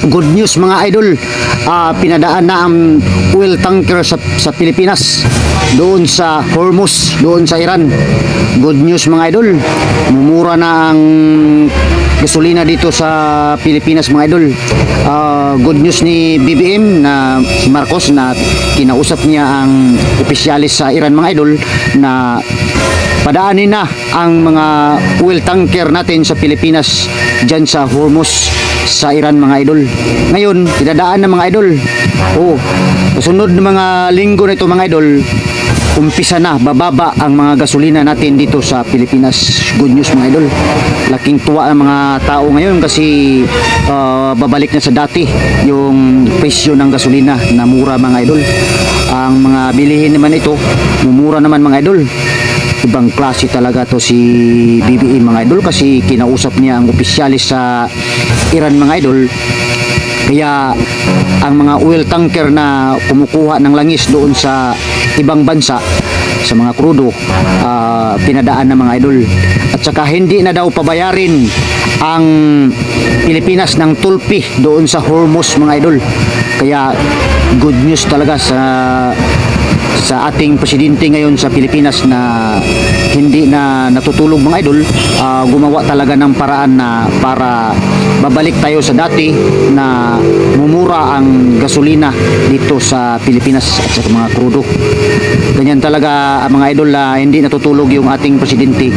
Good news mga idol, pinadaan na ang oil tanker sa Pilipinas doon sa Hormuz, doon sa Iran. Good news mga idol, mumura na ang gasolina dito sa Pilipinas mga idol. Good news ni BBM na si Marcos na kinausap niya ang opisyalis sa Iran mga idol na padaanin na ang mga oil tanker natin sa Pilipinas dyan sa Hormuz sa Iran mga idol. Ngayon, pinadaan na mga idol. Kasunod ng mga linggo na ito mga idol, umpisa na, bababa ang mga gasolina natin dito sa Pilipinas. Good news mga idol. Laking tuwa ang mga tao ngayon kasi babalik na sa dati yung presyo ng gasolina na mura mga idol. Ang mga bilihin naman ito, mumura naman mga idol. Ibang klase talaga to si BBM mga idol kasi kinausap niya ang opisyalis sa Iran mga idol. Kaya ang mga oil tanker na kumukuha ng langis doon sa ibang bansa sa mga krudo, pinadaan na mga idol. At saka hindi na daw pabayarin ang Pilipinas ng tulpi doon sa Hormuz mga idol. Kaya good news talaga sa ating presidente ngayon sa Pilipinas na hindi na natutulog mga idol. Gumawa talaga ng paraan na para babalik tayo sa dati na mumura ang gasolina dito sa Pilipinas at sa mga krudo. Ganyan talaga mga idol, hindi natutulog yung ating presidente.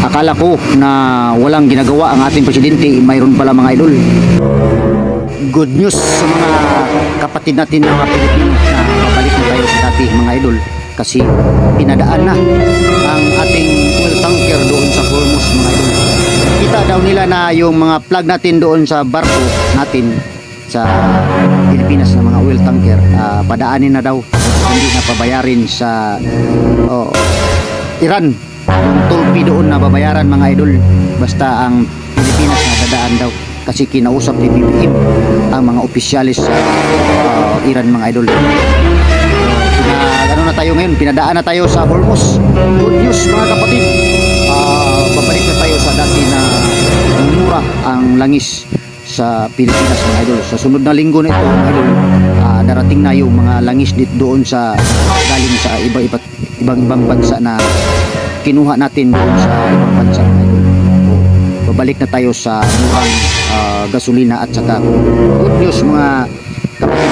Akala ko na walang ginagawa ang ating presidente, mayroon pala mga idol. Good news sa mga kapatid natin ng mga Pilipino na babalik na tayo sa dati mga idol kasi pinadaan na ang ating oil tanker doon sa Hormuz mga idol. Kita daw nila na yung mga plug natin doon sa barko natin sa Pilipinas na mga oil tanker, padaanin na daw, hindi na pabayarin sa Iran yung tulpi doon na babayaran mga idol, basta ang Pilipinas na dadaan daw kasi kinausap ni BBM ang mga opisyalis sa Iran mga idol. Ano na tayo ngayon, pinadaan na tayo sa Hormuz. Good news mga kapatid, babalik na tayo sa dati na mura ang langis sa Pilipinas mga idol. Sa sunod na linggo na ito mga idol, darating na yung mga langis dito doon sa galing sa ibang bansa na kinuha natin doon sa ibang bansa mga idol. Babalik na tayo sa murang gasolina at saka good news mga kapatid.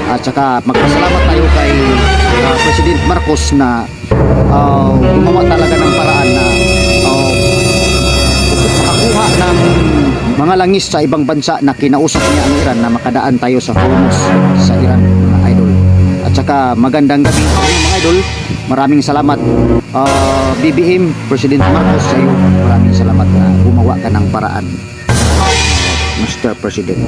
At saka magpasalamat tayo kay President Marcos na gumawa talaga ng paraan na makakuha ng mga langis sa ibang bansa na kinausap niya ang Iran na makadaan tayo sa Hormuz sa Iran mga idol. At saka magandang gabi mga idol. Maraming salamat BBM, President Marcos, sa iyo. Maraming salamat na gumawa ka ng paraan, Mr. President.